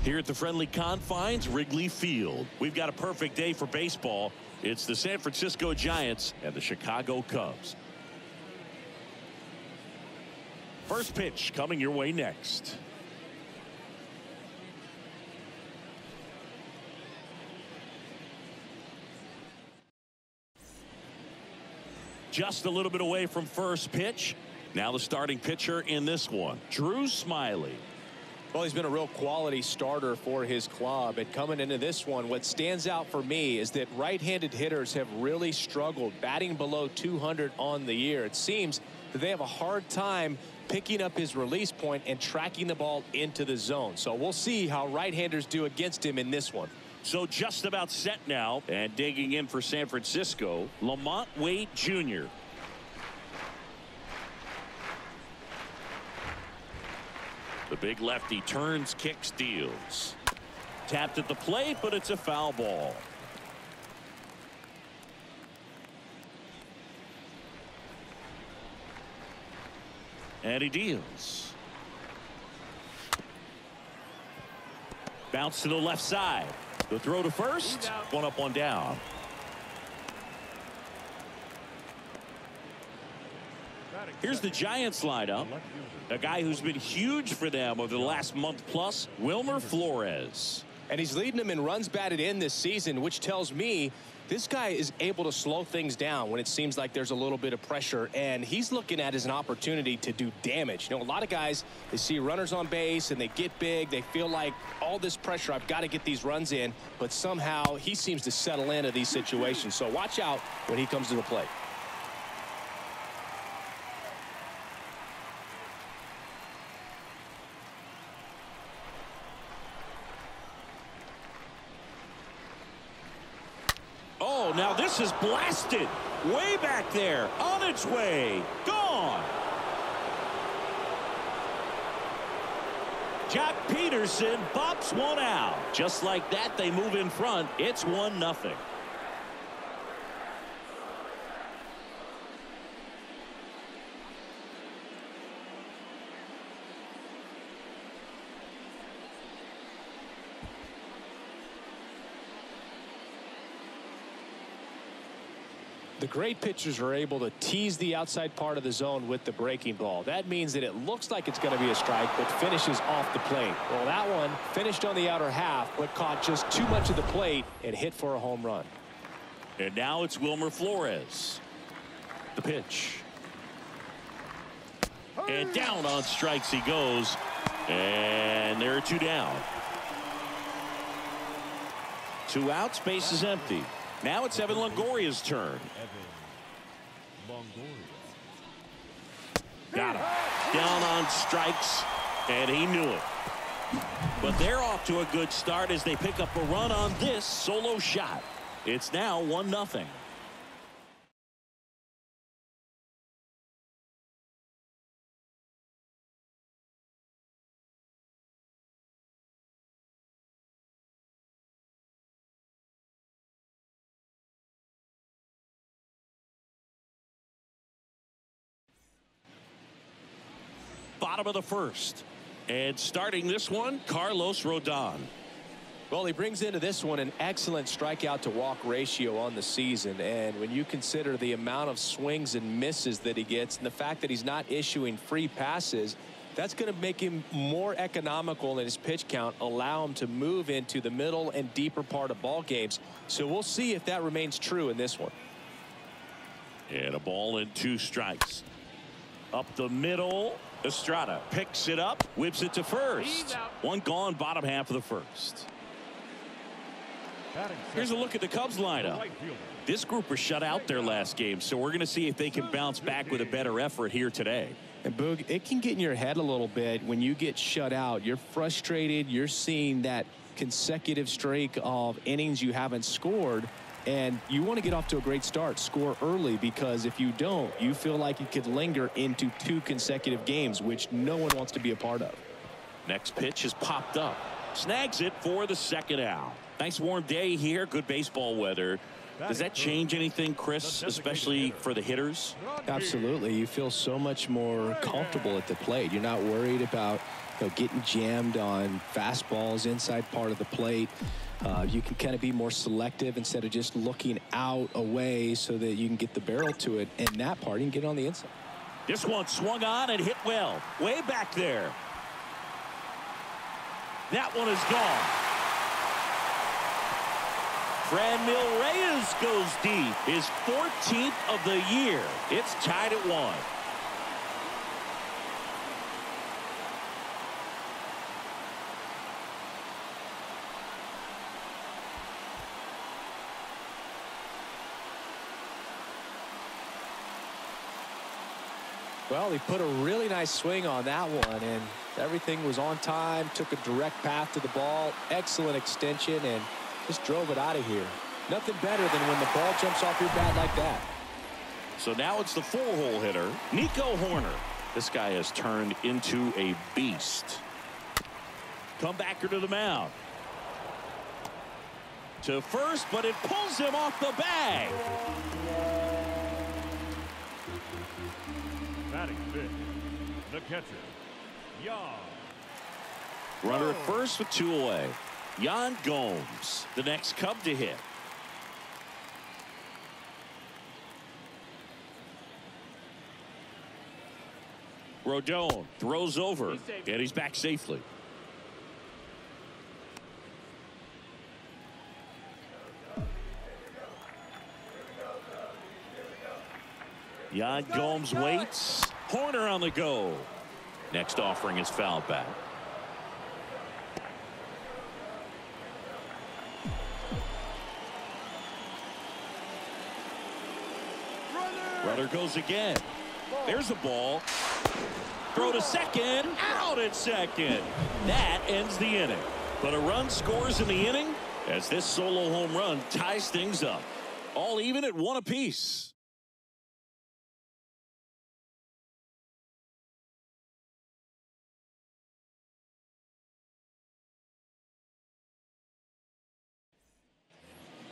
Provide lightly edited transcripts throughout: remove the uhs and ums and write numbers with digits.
Here at the friendly confines, Wrigley Field. We've got a perfect day for baseball. It's the San Francisco Giants and the Chicago Cubs. First pitch coming your way next. Just a little bit away from first pitch. Now the starting pitcher in this one, Drew Smyly. Well, he's been a real quality starter for his club. And coming into this one, what stands out for me is that right-handed hitters have really struggled batting below 200 on the year. It seems that they have a hard time picking up his release point and tracking the ball into the zone. So we'll see how right-handers do against him in this one. So just about set now, and digging in for San Francisco, Lamont Wade Jr. The big lefty turns, kicks, deals. Tapped at the plate, but it's a foul ball. And he deals. Bounce to the left side. The throw to first. One up, one down. Here's the Giants lineup. A guy who's been huge for them over the last month plus, Wilmer Flores. And he's leading them in runs batted in this season, which tells me this guy is able to slow things down when it seems like there's a little bit of pressure, and he's looking at it as an opportunity to do damage. You know, a lot of guys, they see runners on base and they get big. They feel like all this pressure, I've got to get these runs in, but somehow he seems to settle into these situations. So watch out when he comes to the plate. Oh, now this is blasted way back there, on its way, gone. Jock Peterson bops one out. Just like that, they move in front. It's 1-0. The great pitchers are able to tease the outside part of the zone with the breaking ball. That means that it looks like it's going to be a strike, but finishes off the plate. Well, that one finished on the outer half, but caught just too much of the plate and hit for a home run. And now it's Wilmer Flores. The pitch. And down on strikes he goes. And there are two down. 2 outs, base is empty. Now it's Evan Longoria's turn. Got him. Down on strikes, and he knew it. But they're off to a good start as they pick up a run on this solo shot. It's now 1-0. Bottom of the first. And starting this one, Carlos Rodon. Well, he brings into this one an excellent strikeout to walk ratio on the season. And when you consider the amount of swings and misses that he gets and the fact that he's not issuing free passes, that's going to make him more economical in his pitch count, allow him to move into the middle and deeper part of ball games. So we'll see if that remains true in this one. And a ball and 2 strikes. Up the middle. Estrada picks it up, whips it to first. One gone, bottom half of the first. Here's a look at the Cubs lineup. This group was shut out their last game, so we're going to see if they can bounce back with a better effort here today. And Boog, it can get in your head a little bit when you get shut out. You're frustrated. You're seeing that consecutive streak of innings you haven't scored. And you want to get off to a great start, score early, because if you don't, you feel like you could linger into 2 consecutive games, which no one wants to be a part of. Next pitch has popped up. Snags it for the second out. Nice warm day here. Good baseball weather. Does that change anything, Chris, especially for the hitters? Absolutely. You feel so much more comfortable at the plate. You're not worried about getting jammed on fastballs inside part of the plate. You can kind of be more selective instead of just looking out away so that you can get the barrel to it. And that part, you can get on the inside. This one swung on and hit well. Way back there. That one is gone. Franmil Reyes goes deep. His 14th of the year. It's tied at 1. Well, he put a really nice swing on that one, and everything was on time, took a direct path to the ball, excellent extension, and just drove it out of here. Nothing better than when the ball jumps off your bat like that. So now it's the 4-hole hitter, Nico Horner. This guy has turned into a beast. Comebacker to the mound. To first, but it pulls him off the bag. Batting fifth, the catcher, Jan. Runner at first with 2 away. Jan Gomes, the next Cub to hit. Rodon throws over, and he's back safely. Jan Gomes waits. Horner on the go. Next offering is foul back. Runner goes again. There's the ball. Throw to second. Out at second. That ends the inning. But a run scores in the inning as this solo home run ties things up. All even at 1 apiece.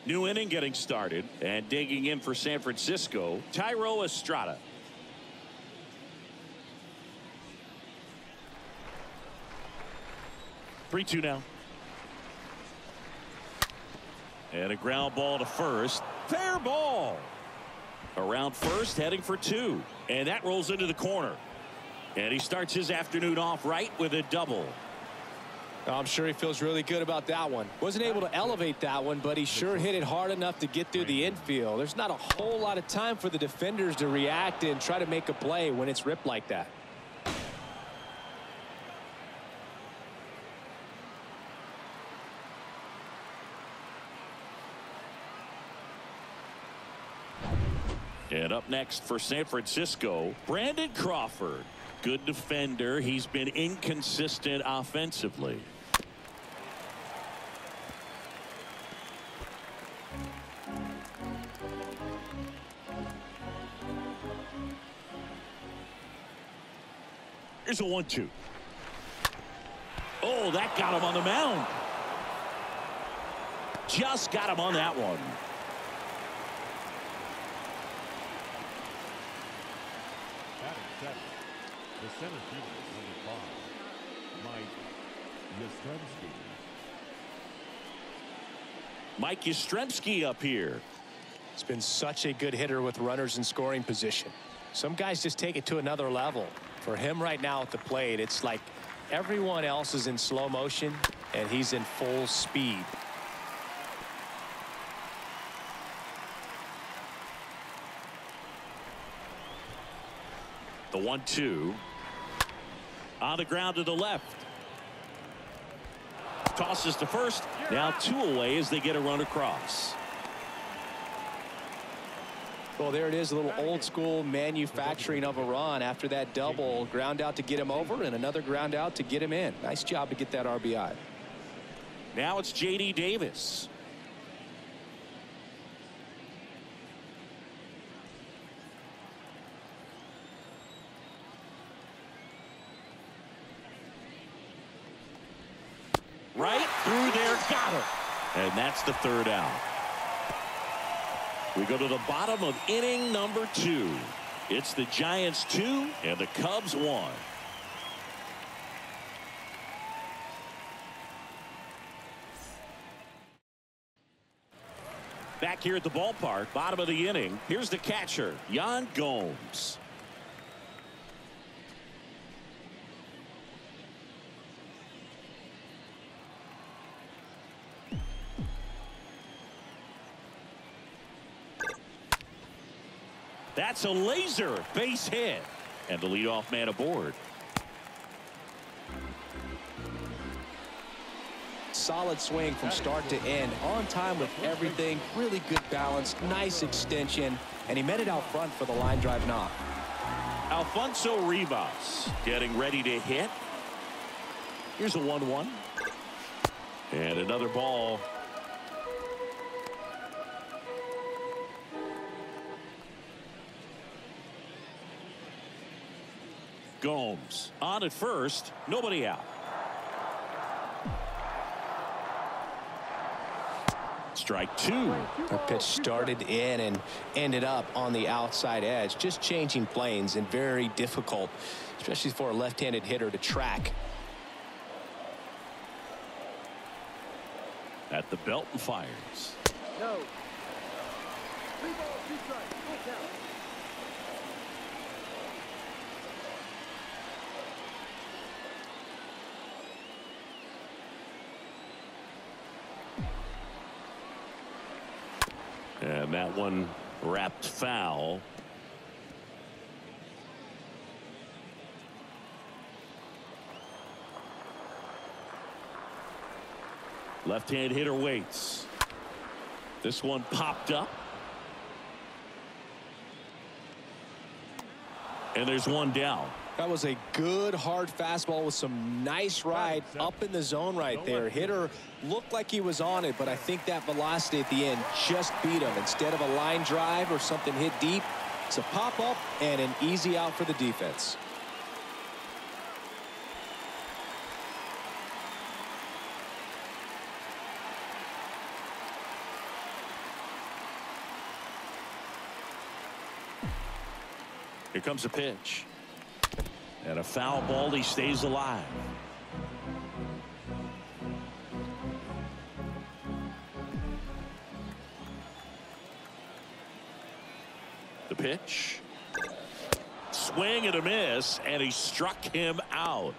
New inning getting started, and digging in for San Francisco, Thairo Estrada. Three-two now. And a ground ball to first. Fair ball. Around first, heading for 2. And that rolls into the corner. And he starts his afternoon off right with a double. I'm sure he feels really good about that one. Wasn't able to elevate that one, but he sure hit it hard enough to get through the infield. There's not a whole lot of time for the defenders to react and try to make a play when it's ripped like that. And up next for San Francisco, Brandon Crawford. Good defender. He's been inconsistent offensively. Here's a 1-2. Oh, that got him on the mound. Just got him on that one. The center fielder, number 5, Mike Yastrzemski. Mike Yastrzemski up here. He's been such a good hitter with runners in scoring position. Some guys just take it to another level. For him right now at the plate, it's like everyone else is in slow motion and he's in full speed. The 1-2. On the ground to the left. Tosses to first. Now 2 away as they get a run across. Well, there it is, a little old school manufacturing of a run after that double. Ground out to get him over and another ground out to get him in. Nice job to get that RBI. Now it's J.D. Davis. Right through there, got it. And that's the 3rd out. We go to the bottom of inning number 2. It's the Giants 2 and the Cubs 1. Back here at the ballpark, bottom of the inning, here's the catcher, Yan Gomes. That's a laser base hit. And the leadoff man aboard. Solid swing from start to end. On time with everything. Really good balance. Nice extension. And he met it out front for the line drive knock. Alfonso Rivas getting ready to hit. Here's a 1-1. And another ball. Gomes on at first, nobody out. Strike 2. The pitch started in and ended up on the outside edge, just changing planes, and very difficult, especially for a left-handed hitter to track. At the belt and fires. No. 3 balls, 2 strikes, full count. And that one wrapped foul. Left-hand hitter waits. This one popped up. And there's one down. That was a good hard fastball with some nice ride up in the zone right there. Hitter looked like he was on it, but I think that velocity at the end just beat him. Instead of a line drive or something hit deep, it's a pop up and an easy out for the defense. Here comes a pitch. And a foul ball. He stays alive. The pitch. Swing and a miss, and he struck him out.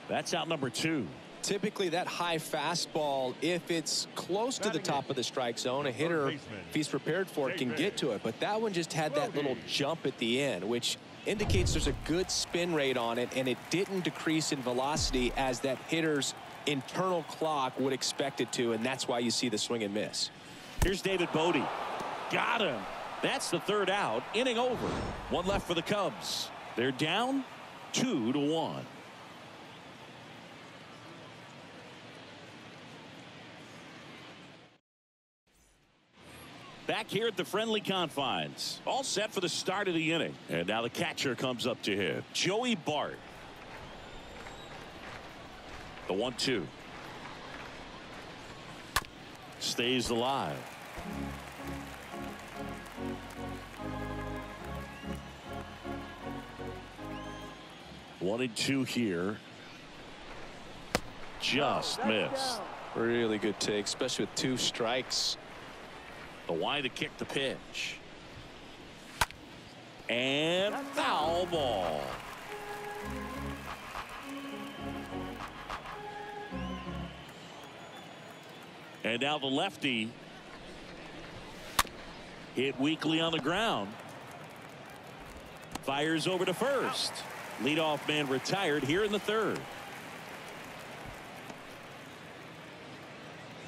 That's out number 2. Typically that high fastball, if it's close to the top of the strike zone, a hitter, if he's prepared for it, can get to it. But that one just had that little jump at the end, which indicates there's a good spin rate on it, and it didn't decrease in velocity as that hitter's internal clock would expect it to, and that's why you see the swing and miss. Here's David Bodie. Got him. That's the 3rd out. Inning over. 1 left for the Cubs. They're down 2-1. Back here at the friendly confines. All set for the start of the inning. And now the catcher comes up to him. Joey Bart. The 1-2. Stays alive. One and 2 here. Just missed. Really good take, especially with 2 strikes. The wide to kick the pitch. And foul ball. And now the lefty hit weakly on the ground. Fires over to first. Leadoff man retired here in the 3rd.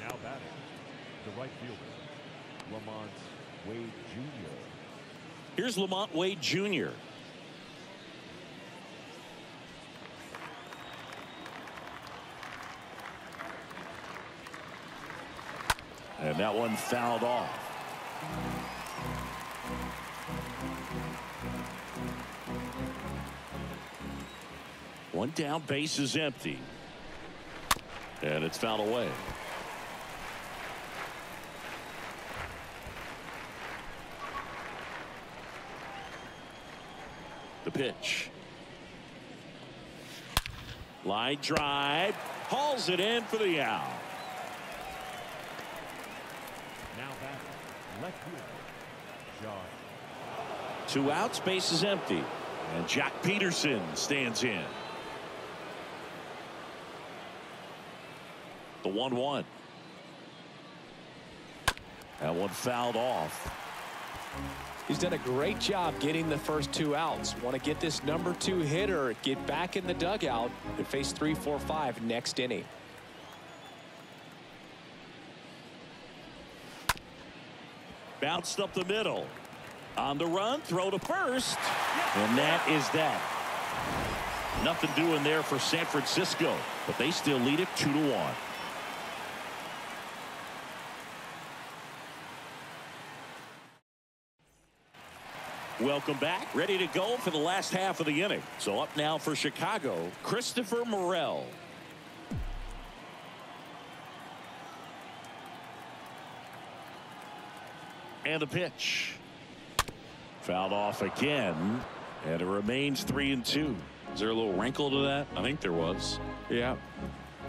Now batting, the right fielder, Lamont Wade Jr. Here's Lamont Wade Jr. And that one fouled off. One down, base is empty. And it's fouled away. 1-0 The pitch. Line drive. Hauls it in for the out. Now back left fielder, Josh. 2 outs, base is empty. And Jack Peterson stands in. The 1-1. That one fouled off. He's done a great job getting the first 2 outs. Want to get this number 2 hitter, get back in the dugout, and face 3, 4, 5 next inning. Bounced up the middle. On the run, throw to first. And that is that. Nothing doing there for San Francisco, but they still lead it 2-1. Welcome back. Ready to go for the last half of the inning. So up now for Chicago, Christopher Morel. And the pitch. Fouled off again. And it remains 3-2. Is there a little wrinkle to that? I think there was. Yeah.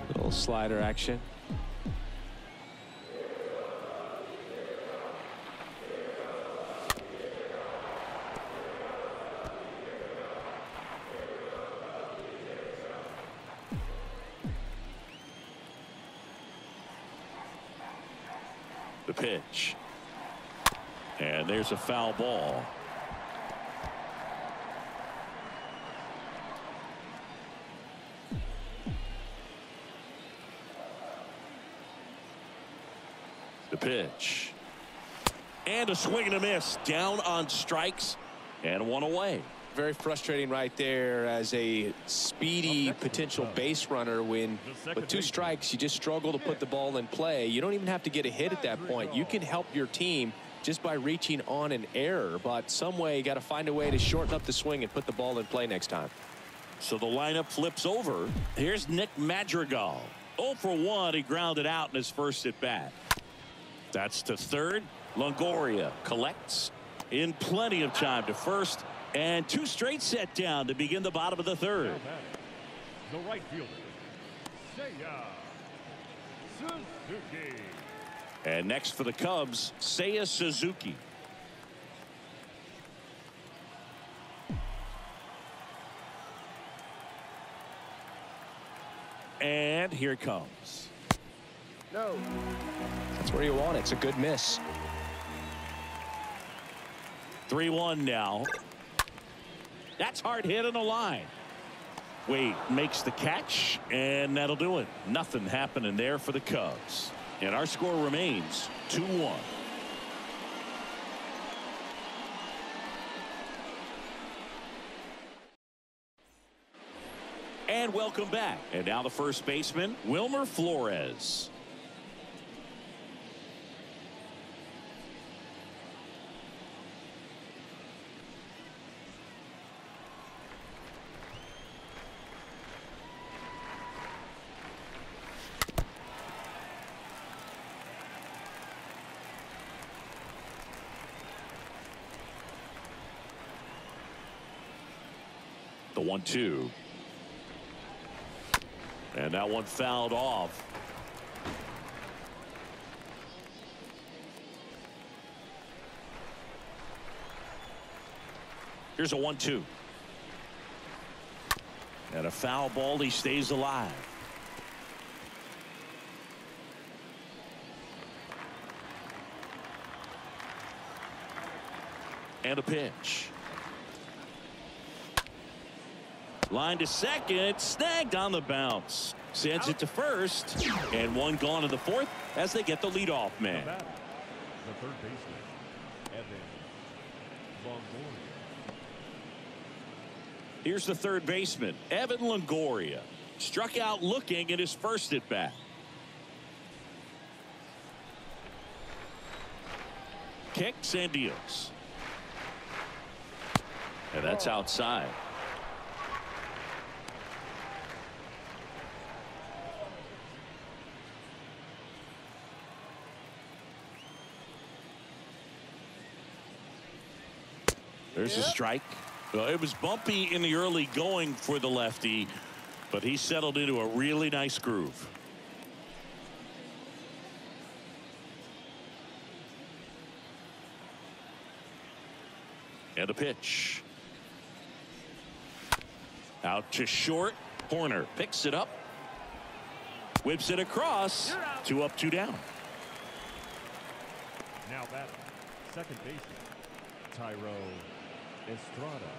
Little slider action. The pitch. And there's a foul ball. The pitch. And a swing and a miss. Down on strikes. And 1 away. Very frustrating right there as a speedy potential base runner when with 2 strikes you just struggle to put the ball in play. You don't even have to get a hit at that point. You can help your team just by reaching on an error, but some way you got to find a way to shorten up the swing and put the ball in play next time. So the lineup flips over. Here's Nick Madrigal. 0 for 1. He grounded out in his first at bat. That's to third. Longoria collects in plenty of time to first. And 2 straight set down to begin the bottom of the third. The right fielder, Suzuki. And next for the Cubs, Seiya Suzuki. And here it comes. No. That's where you want it. It's a good miss. 3-1 now. That's hard hit on the line. Wade makes the catch, and that'll do it. Nothing happening there for the Cubs. And our score remains 2-1. And welcome back. And now the first baseman, Wilmer Flores. The 1-2. And that one fouled off. Here's a 1-2. And a foul ball. He stays alive. And a pitch. Line to second, snagged on the bounce. Sends it to first, and one gone to the fourth as they get the leadoff man. The third baseman, Evan Longoria. Here's the third baseman, Evan Longoria. Struck out looking at his first at bat. Kicks and deals. And that's outside. There's a strike. Well, it was bumpy in the early going for the lefty, but he settled into a really nice groove. And a pitch. Out to short. Horner picks it up. Whips it across. 2 up, 2 down. Now batting, second baseman, Tyro Estrada.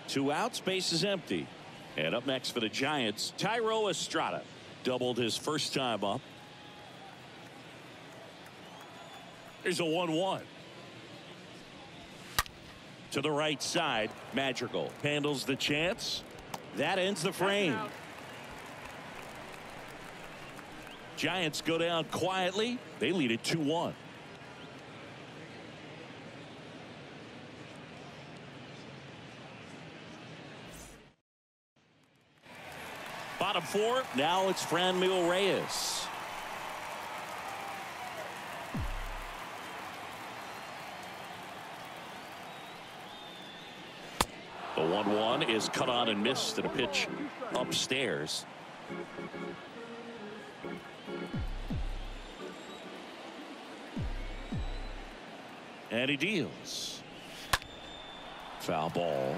2 outs, base is empty. And up next for the Giants, Tyro Estrada. Doubled his first time up. Here's a 1-1. To the right side, Madrigal handles the chance. That ends the frame. Giants go down quietly. They lead it 2-1. Bottom 4. Now it's Franmil Reyes. The 1-1 is cut on and missed at a pitch upstairs. And he deals. Foul ball.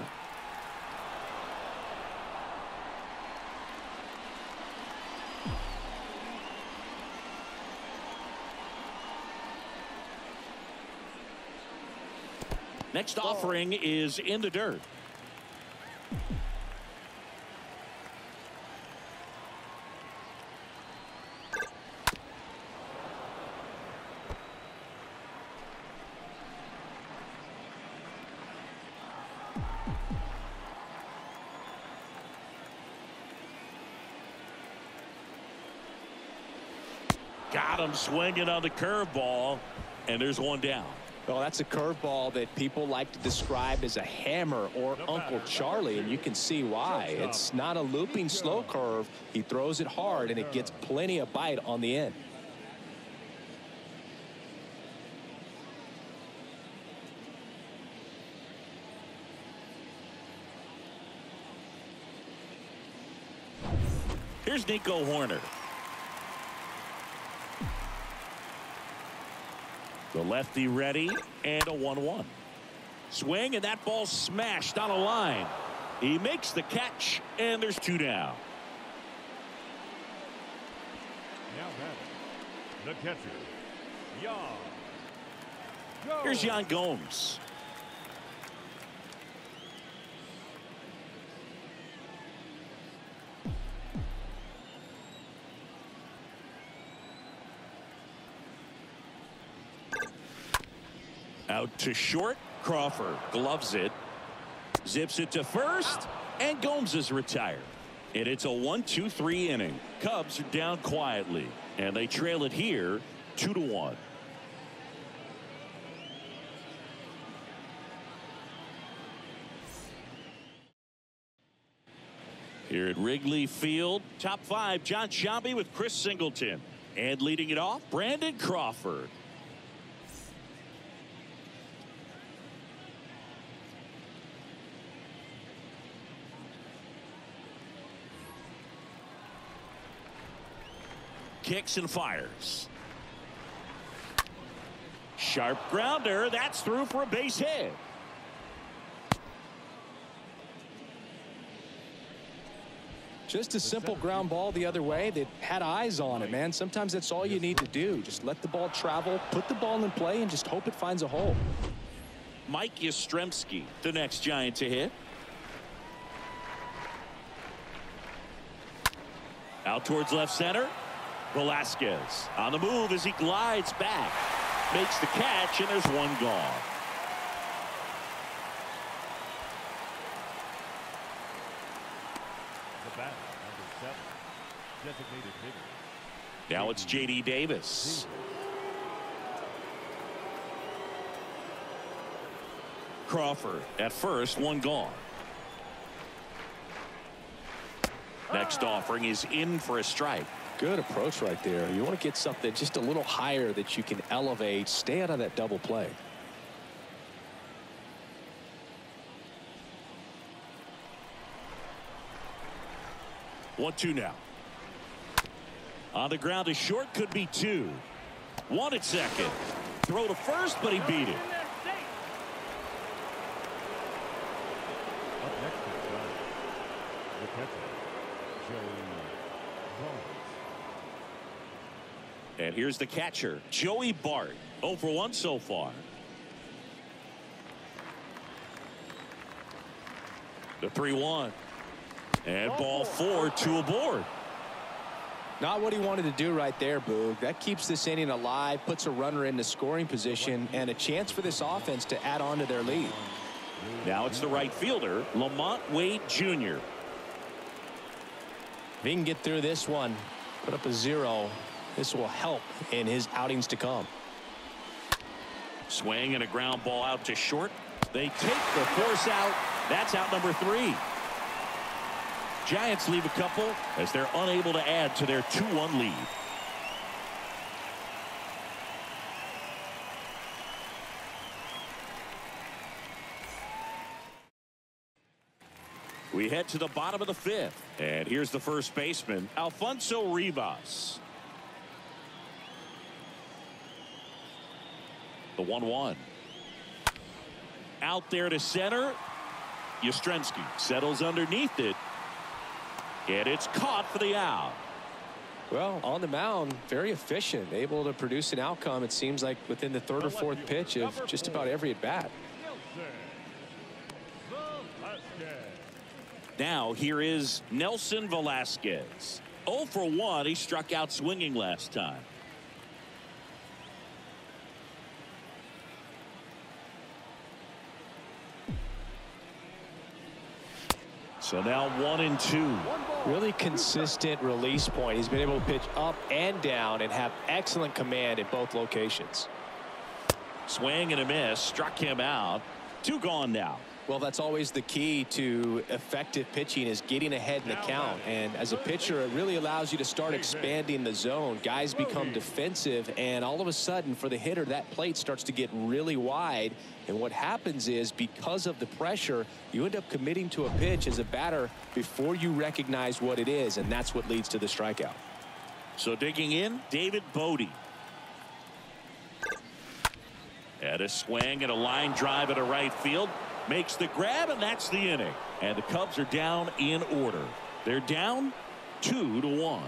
Next offering is in the dirt. Got him swinging on the curveball, and there's 1 down. Well, that's a curveball that people like to describe as a hammer or Uncle Charlie, and you can see why. It's not a looping slow curve. He throws it hard, and it gets plenty of bite on the end. Here's Nico Horner. The lefty ready, and a 1-1. Swing, and that ball smashed on a line. He makes the catch, and there's 2 down. Now batting, the catcher, Jan. Here's Jan Gomes. Out to short. Crawford gloves it. Zips it to first. And Gomes is retired. And it's a 1-2-3 inning. Cubs are down quietly. And they trail it here 2-1. Here at Wrigley Field, top 5, John Sciambi with Chris Singleton. And leading it off, Brandon Crawford. Kicks and fires. Sharp grounder. That's through for a base hit. Just a simple ground ball the other way that had eyes on it, man. Sometimes that's all you need to do. Just let the ball travel, put the ball in play, and just hope it finds a hole. Mike Yastrzemski, the next Giant to hit. Out towards left center. Velasquez on the move as he glides back. Makes the catch, and there's 1 gone. The batter, number 7, designated hitter. Now it's J.D. Davis. Crawford at first, 1 gone. Next offering is in for a strike. Good approach right there. You want to get something just a little higher that you can elevate. Stay out of that double play. 1-2 now. On the ground to short, could be 2. 1 at second. Throw to first, but he beat it. Up next is the catcher, Joey Bart. And here's the catcher, Joey Bart. 0 for 1 so far. The 3-1. And ball 4, 2 aboard. Not what he wanted to do right there, Boog. That keeps this inning alive, puts a runner in the scoring position, and a chance for this offense to add on to their lead. Now it's the right fielder, Lamont Wade Jr. If he can get through this one, put up a 0, this will help in his outings to come. Swing and a ground ball out to short. They take the force out. That's out number 3. Giants leave a couple as they're unable to add to their 2-1 lead. We head to the bottom of the 5th. And here's the first baseman, Alfonso Rivas. The 1-1. Out there to center. Yastrzemski settles underneath it. And it's caught for the out. Well, on the mound, very efficient, able to produce an outcome, it seems like, within the 3rd or 4th pitch of just about every at-bat. Now here is Nelson Velasquez. 0 for 1. He struck out swinging last time. So now 1-2. Really consistent release point. He's been able to pitch up and down and have excellent command at both locations. Swing and a miss. Struck him out. 2 gone now. Well, that's always the key to effective pitching, is getting ahead in the count. And as a pitcher, it really allows you to start expanding the zone. Guys become defensive, and all of a sudden, for the hitter, that plate starts to get really wide. And what happens is, because of the pressure, you end up committing to a pitch as a batter before you recognize what it is, and that's what leads to the strikeout. So digging in, David Bodie. And a swing and a line drive at a right field. Makes the grab, and that's the inning. And the Cubs are down in order. They're down 2-1.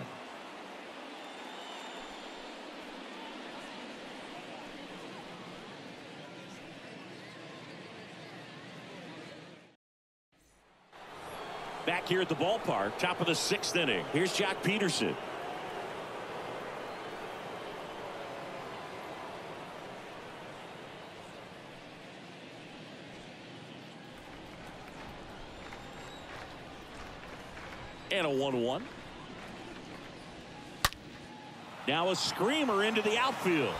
Back here at the ballpark, top of the 6th inning. Here's Jock Peterson. And a 1-1. Now a screamer into the outfield.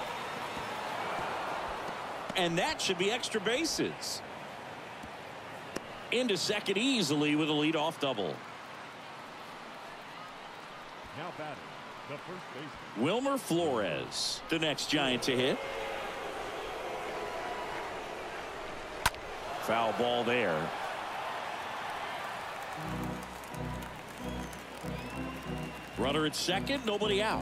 And that should be extra bases. Into second easily with a leadoff double. Now batting, the first baseman, Wilmer Flores, the next Giant to hit. Foul ball there. Runner at second, nobody out.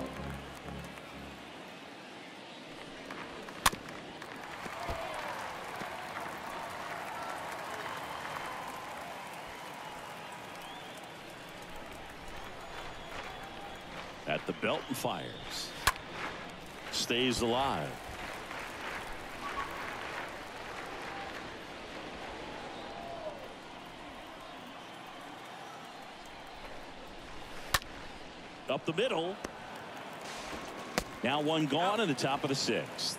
At the belt and fires. Stays alive. Up the middle. Now 1 gone in the top of the 6th.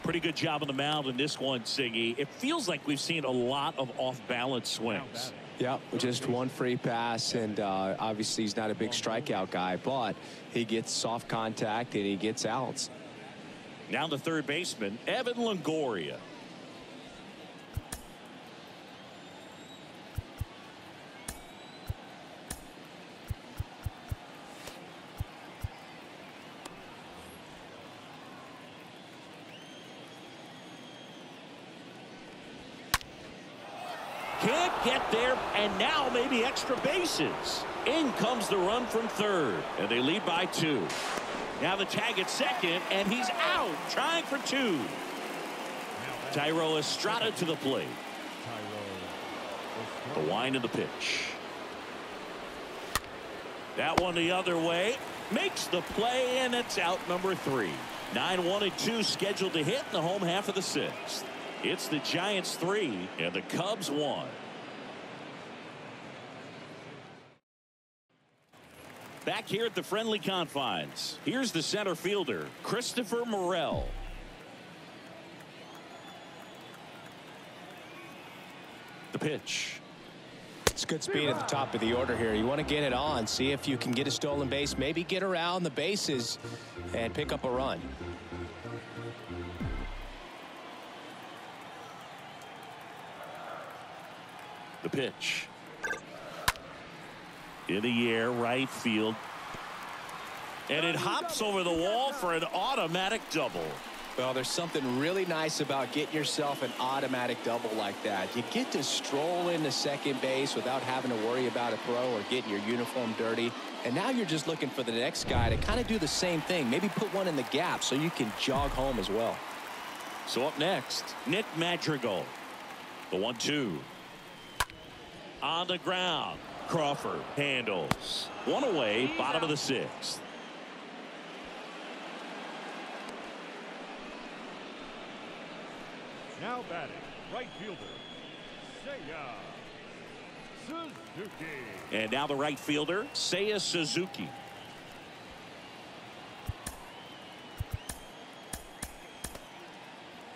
Pretty good job on the mound in this one, Siggy. It feels like we've seen a lot of off-balance swings. Yeah, just 1 free pass, and obviously he's not a big strikeout guy, but he gets soft contact and he gets outs. Now the third baseman, Evan Longoria. Can't get there, and now maybe extra bases. In comes the run from third, and they lead by 2. Now the tag at second, and he's out, trying for 2. Thairo Estrada to the plate. The wind of the pitch. That one the other way. Makes the play, and it's out number 3. 9-1-2 scheduled to hit in the home half of the 6th. It's the Giants 3 and the Cubs 1. Back here at the friendly confines, here's the center fielder, Christopher Morel. The pitch. It's good speed at the top of the order here. You want to get it on, see if you can get a stolen base, maybe get around the bases and pick up a run. The pitch. In the air, right field. And it hops over the wall for an automatic double. Well, there's something really nice about getting yourself an automatic double like that. You get to stroll into second base without having to worry about a throw or getting your uniform dirty. And now you're just looking for the next guy to kind of do the same thing. Maybe put one in the gap so you can jog home as well. So up next, Nick Madrigal. The 1-2. On the ground. Crawford handles. One away, bottom of the 6th. Now batting, right fielder, Seiya Suzuki. And now the right fielder, Seiya Suzuki.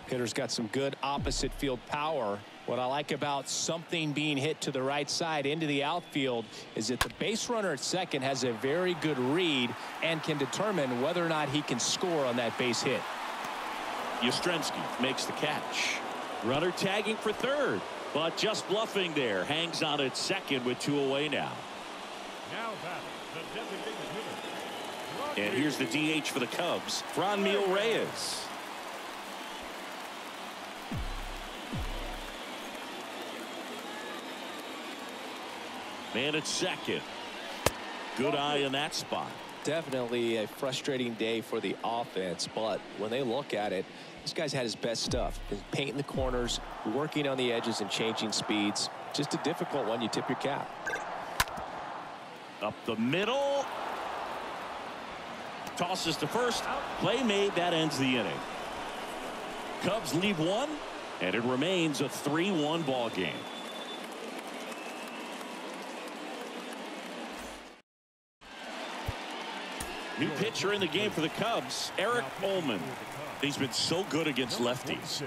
Hitter's got some good opposite field power. What I like about something being hit to the right side into the outfield is that the base runner at second has a very good read and can determine whether or not he can score on that base hit. Yastrzemski makes the catch. Runner tagging for third, but just bluffing there. Hangs on at second with 2 away now. Now batting, the designated hitter. And here's the DH for the Cubs, Franmil Reyes. Man at second. Good eye in that spot. Definitely a frustrating day for the offense, but when they look at it, this guy's had his best stuff. Been painting the corners, working on the edges and changing speeds. Just a difficult one. You tip your cap. Up the middle. Tosses to first. Play made. That ends the inning. Cubs lead 1, and it remains a 3-1 ball game. New pitcher in the game for the Cubs, Eric Ullman. He's been so good against lefties.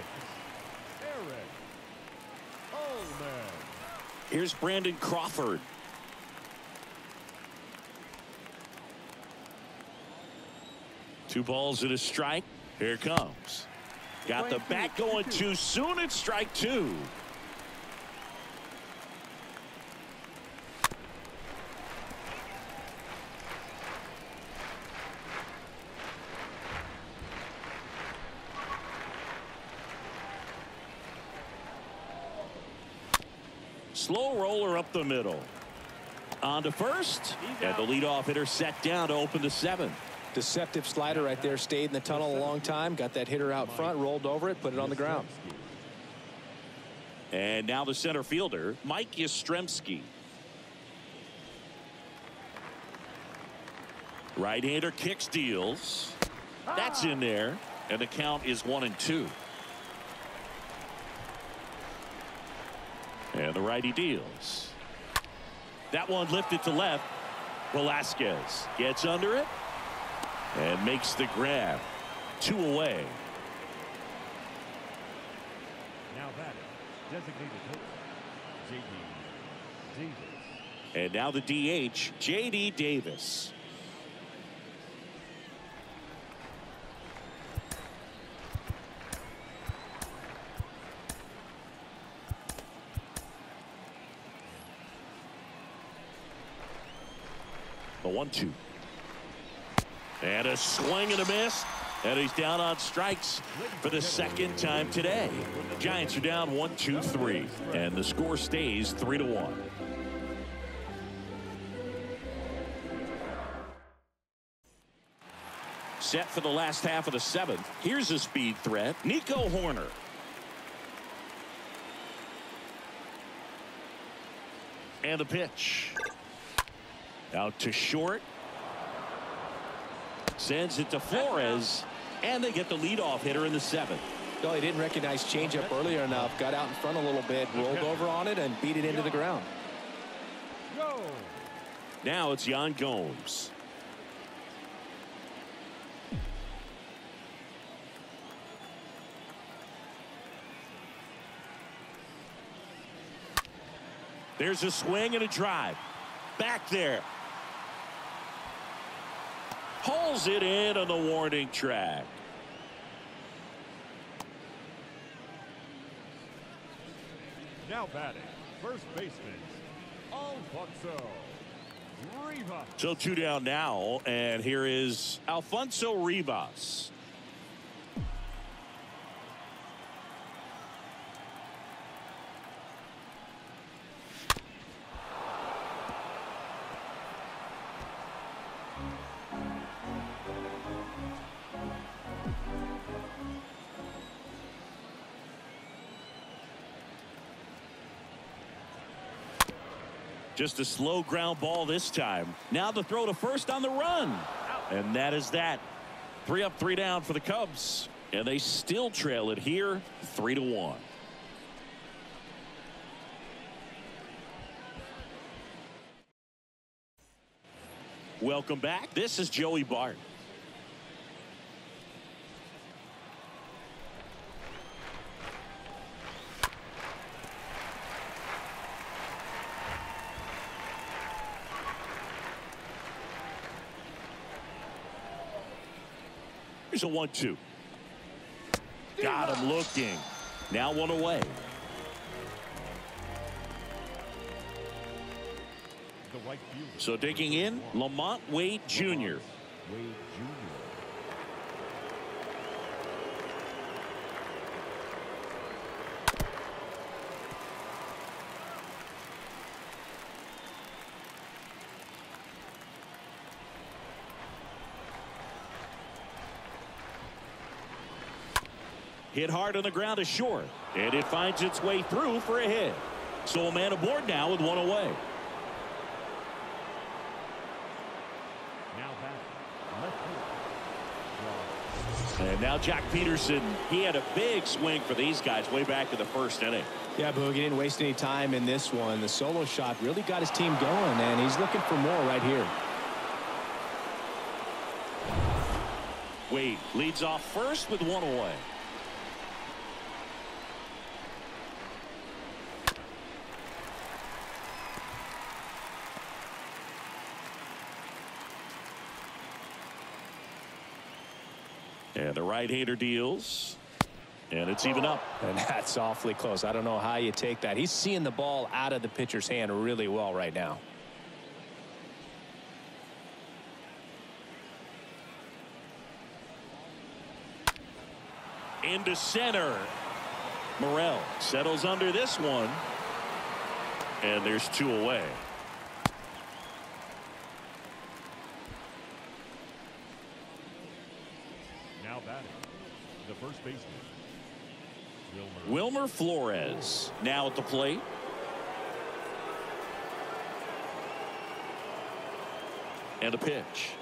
Here's Brandon Crawford. Two balls and a strike. Here it comes. Got the bat going too soon. It's strike 2. Slow roller up the middle. On to first. And the leadoff hitter set down to open the 7th. Deceptive slider right there. Stayed in the tunnel a long time. Got that hitter out front. Rolled over it. Put it on the ground. And now the center fielder, Mike Yastrzemski. Right-hander kicks, deals. That's in there. And the count is 1-2. And the righty deals. That one lifted to left. Velasquez gets under it and makes the grab. 2 away. Now batting, designated hitter, J.D. Davis. And now the DH, J.D. Davis. The 1-2. And a swing and a miss. And he's down on strikes for the second time today. Giants are down 1-2-3. And the score stays 3-1. Set for the last half of the seventh. Here's a speed threat. Nico Horner. And the pitch. Out to short. Sends it to Flores. And they get the leadoff hitter in the seventh. No, he didn't recognize changeup earlier enough. Got out in front a little bit, rolled over on it, and beat it into the ground. Now it's Yan Gomes. There's a swing and a drive. Back there. Hauls it in on the warning track. Now batting, first baseman, Alfonso Rivas. So 2 down now, and here is Alfonso Rivas. Just a slow ground ball this time. Now the throw to first on the run. And that is that. 3 up, 3 down for the Cubs. And they still trail it here 3-1. Welcome back. This is Joey Bart. Here's a 1-2. Got him looking. Now 1 away. So digging in, Lamont Wade Jr. Hit hard on the ground to short. And it finds its way through for a hit. So a man aboard now with 1 away. And now Jack Peterson, he had a big swing for these guys way back in the first inning. Yeah, Boog, he didn't waste any time in this one. The solo shot really got his team going, and he's looking for more right here. Wade leads off first with 1 away. And the right-hander deals. And it's even up. And that's awfully close. I don't know how you take that. He's seeing the ball out of the pitcher's hand really well right now. Into center. Morel settles under this one. And there's 2 away. Now batting, the first baseman, Wilmer Flores now at the plate. And a pitch.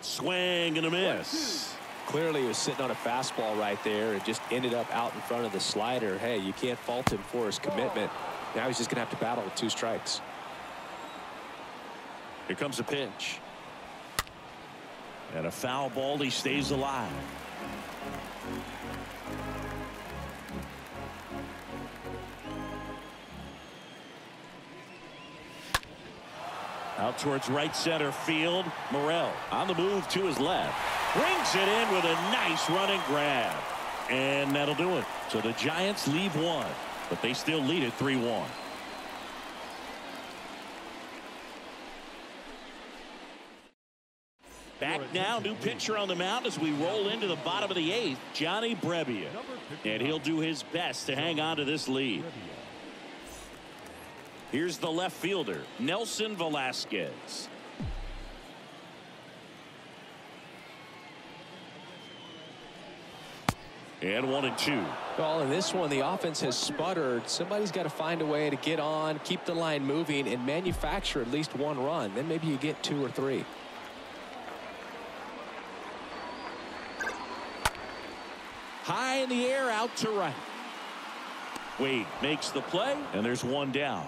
Swing and a miss. Clearly he was sitting on a fastball right there and just ended up out in front of the slider. Hey, you can't fault him for his commitment. Now he's just going to have to battle with 2 strikes. Here comes a pitch. And a foul ball. He stays alive. Out towards right center field. Morel on the move to his left. Brings it in with a nice running grab. And that'll do it. So the Giants leave 1, but they still lead it 3-1. Back now, new pitcher on the mound as we roll into the bottom of the 8th, Johnny Brebbia. And he'll do his best to hang on to this lead. Here's the left fielder, Nelson Velasquez. And 1-2. Well, in this one, the offense has sputtered. Somebody's got to find a way to get on, keep the line moving, and manufacture at least one run. Then maybe you get 2 or 3. High in the air, out to right. Wade makes the play, and there's one down.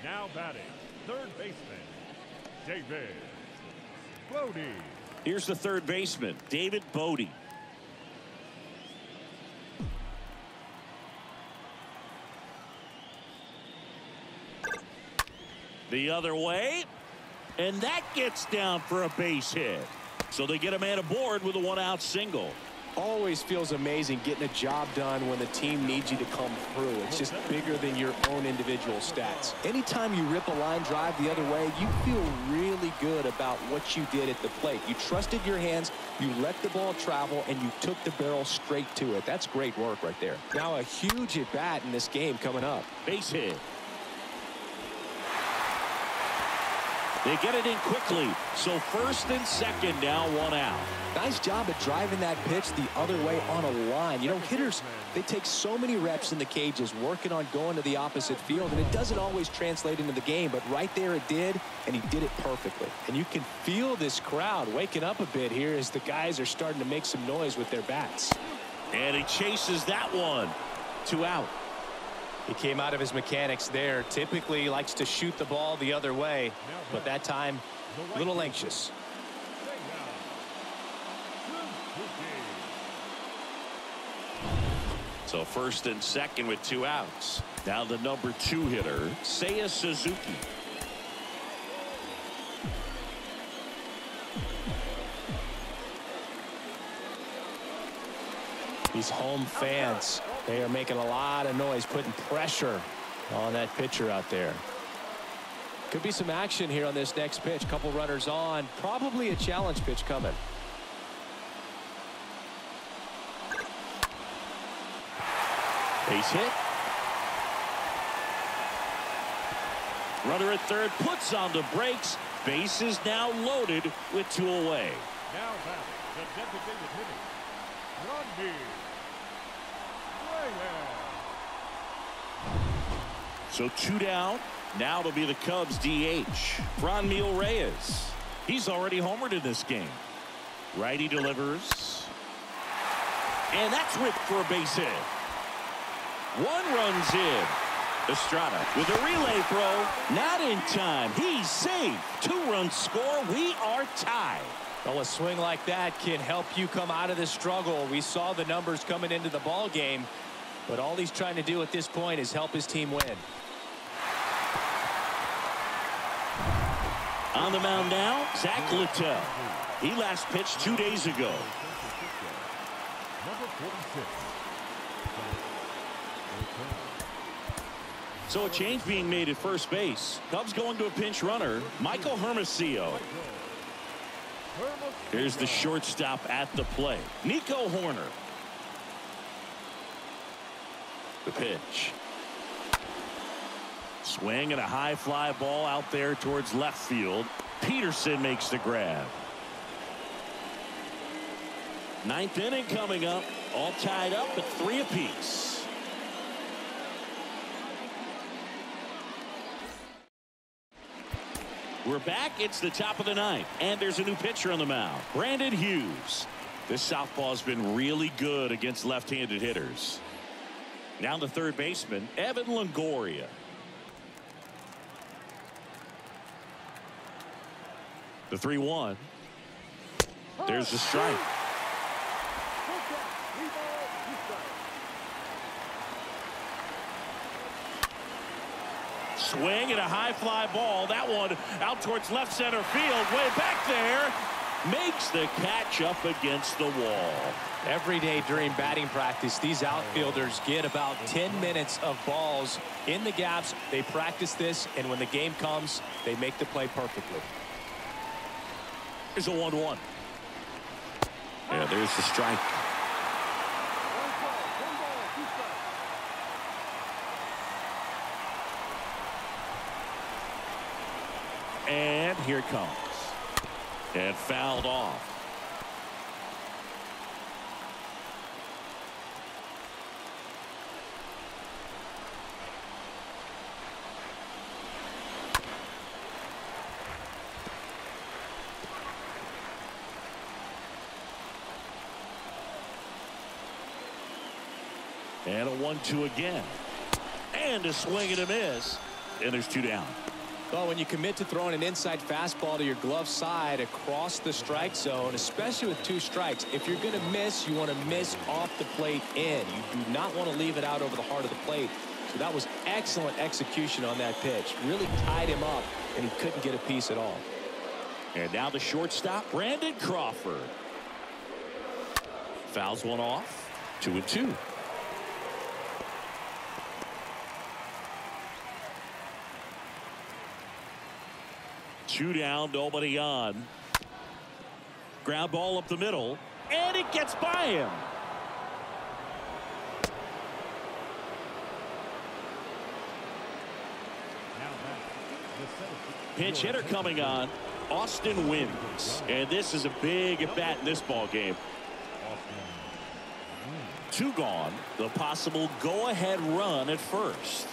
Now batting, third baseman, David Bodie. Here's the third baseman, David Bodie. The other way, and that gets down for a base hit. So they get a man aboard with a 1-out single. Always feels amazing getting a job done when the team needs you to come through. It's just bigger than your own individual stats. Anytime you rip a line drive the other way, you feel really good about what you did at the plate. You trusted your hands, you let the ball travel, and you took the barrel straight to it. That's great work right there. Now a huge at bat in this game coming up. Base hit. They get it in quickly. So first and second now, 1 out. Nice job at driving that pitch the other way on a line. You know, hitters, they take so many reps in the cages working on going to the opposite field, and it doesn't always translate into the game, but right there it did, and he did it perfectly. And you can feel this crowd waking up a bit here as the guys are starting to make some noise with their bats. And he chases that one. 2 out. He came out of his mechanics there. Typically likes to shoot the ball the other way, but that time a little anxious. So first and second with 2 outs. Now the number 2 hitter, Seiya Suzuki. These home fans, they are making a lot of noise, putting pressure on that pitcher out there. Could be some action here on this next pitch. Couple runners on, probably a challenge pitch coming. Base hit. Runner at third puts on the brakes. Base is now loaded with 2 away. Now batting, the designated hitter, Rodon. So 2 down. Now it'll be the Cubs DH, Franmil Reyes. He's already homered in this game. Righty delivers. And that's ripped for a base hit. 1 runs in. Estrada with a relay throw. Not in time. He's safe. 2-run score. We are tied. Well, a swing like that can help you come out of this struggle. We saw the numbers coming into the ball game, but all he's trying to do at this point is help his team win. On the mound now, Zach Littell. He last pitched 2 days ago. Number 46. So a change being made at first base. Cubs going to a pinch runner, Michael Hermosillo. Here's the shortstop at the plate, Nico Horner. The pitch. Swing and a high fly ball out there towards left field. Peterson makes the grab. 9th inning coming up. All tied up at 3 apiece. We're back. It's the top of the 9th, and there's a new pitcher on the mound, Brandon Hughes. This southpaw's been really good against left-handed hitters. Now the third baseman, Evan Longoria. The 3-1. There's the strike. Swing and a high fly ball. That one out towards left center field. Way back there. makes the catch up against the wall. Every day during batting practice, these outfielders get about 10 minutes of balls in the gaps. They practice this, and when the game comes, they make the play perfectly. Here's a 1-1. Yeah, there's the strike. And here it comes. And fouled off. And a 1-2 again. And a swing and a miss. And there's 2 down. Well, when you commit to throwing an inside fastball to your glove side across the strike zone, especially with 2 strikes, if you're going to miss, you want to miss off the plate in. You do not want to leave it out over the heart of the plate. So that was excellent execution on that pitch. Really tied him up, and he couldn't get a piece at all. And now the shortstop, Brandon Crawford. Fouls one off. 2-2. Two down, nobody on. Ground ball up the middle, and it gets by him. Pinch hitter coming on. Austin wins, and this is a big at bat in this ball game. 2 gone. The possible go-ahead run at first.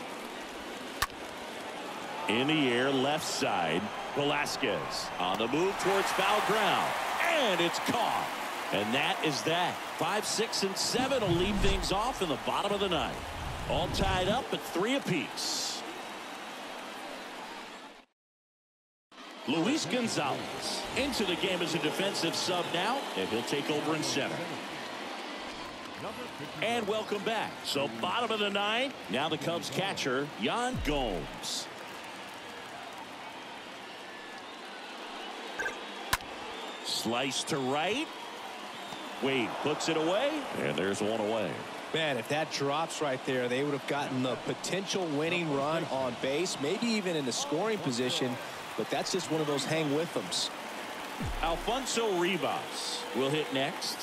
In the air, left side. Velasquez on the move towards foul ground, and it's caught. And that is that. 5, 6, and 7 will lead things off in the bottom of the 9th. All tied up at 3 apiece. Luis Gonzalez into the game as a defensive sub now, and he'll take over in center. And welcome back. So bottom of the 9th. Now the Cubs catcher, Yan Gomes. Slice to right. Wade puts it away, and there's one away. Man, if that drops right there, they would have gotten the potential winning run on base, maybe even in the scoring position, but that's just one of those hang with thems. Alfonso Rivas will hit next.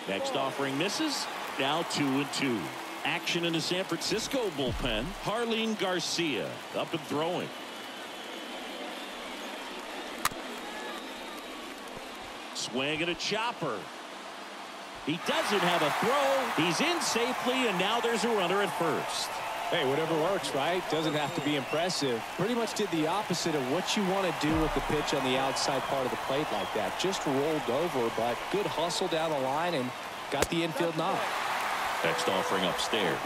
Next offering misses. Now 2-2. Action in the San Francisco bullpen. Harleen Garcia up and throwing. Swing and a chopper. He doesn't have a throw. He's in safely, and now there's a runner at first. Hey, whatever works, right? Doesn't have to be impressive. Pretty much did the opposite of what you want to do with the pitch on the outside part of the plate like that. Just rolled over, but good hustle down the line and got the infield knock. Next offering upstairs.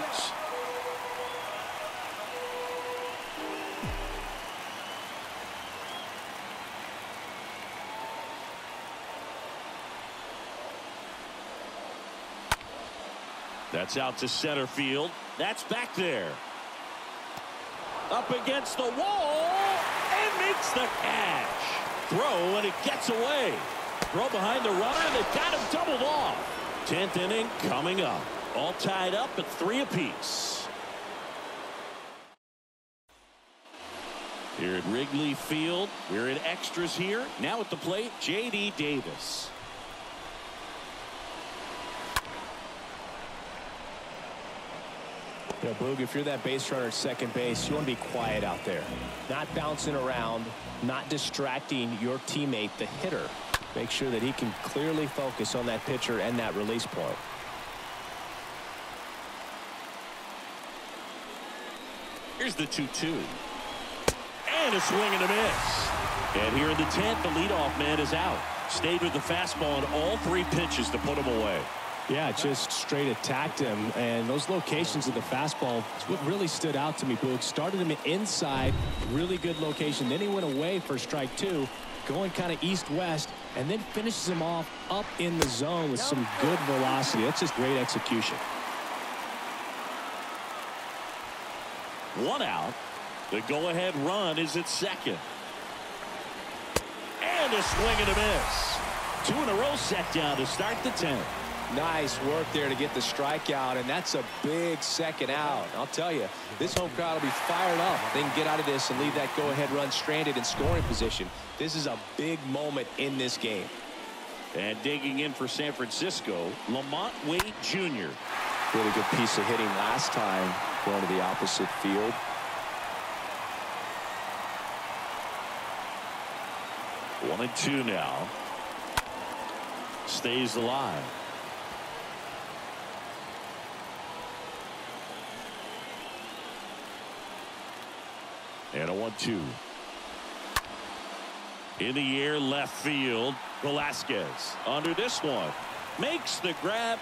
That's out to center field. That's back there. Up against the wall and makes the catch. Throw, and it gets away. Throw behind the runner, and they've got him doubled off. 10th inning coming up. All tied up at 3 apiece. Here at Wrigley Field, we're in extras here. Now at the plate, J.D. Davis. You know, Boog, if you're that base runner at second base, you want to be quiet out there. Not bouncing around, not distracting your teammate, the hitter. Make sure that he can clearly focus on that pitcher and that release point. Here's the 2-2. And a swing and a miss. And here in the 10th, the leadoff man is out. Stayed with the fastball on all 3 pitches to put him away. Yeah, just straight attacked him, and those locations of the fastball is what really stood out to me, Boog. Started him inside, really good location. Then he went away for strike 2, going kind of east-west, and then finishes him off up in the zone with some good velocity. That's just great execution. 1 out. The go-ahead run is at second. And a swing and a miss. 2 in a row set down to start the 10th. Nice work there to get the strikeout, and that's a big second out. I'll tell you, this home crowd will be fired up. They can get out of this and leave that go-ahead run stranded in scoring position. This is a big moment in this game. And digging in for San Francisco, Lamont Wade Jr. Really good piece of hitting last time, going to the opposite field. One and two now. Stays alive. And a 1-2. In the air, left field. Velasquez under this one. Makes the grab.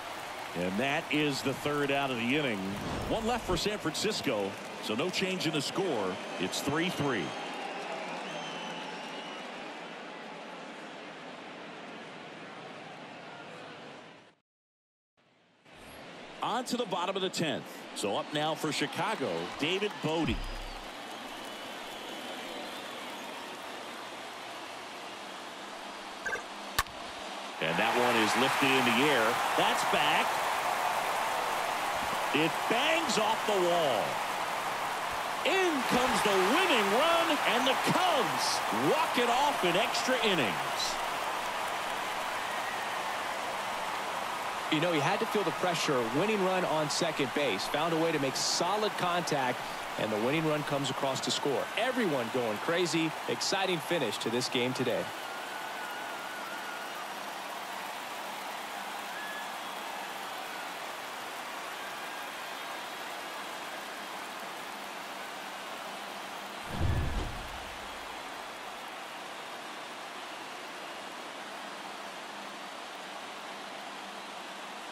And that is the third out of the inning. One left for San Francisco. So no change in the score. It's 3-3. On to the bottom of the 10th. So up now for Chicago, David Bodie. And that one is lifted in the air. That's back. It bangs off the wall. In comes the winning run, and the Cubs walk it off in extra innings. You know, he had to feel the pressure. Winning run on second base. Found a way to make solid contact, and the winning run comes across to score. Everyone going crazy. Exciting finish to this game today.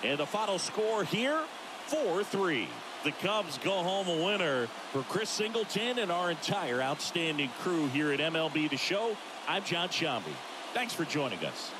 And the final score here, 4-3. The Cubs go home a winner. For Chris Singleton and our entire outstanding crew here at MLB The Show, I'm John Shambi. Thanks for joining us.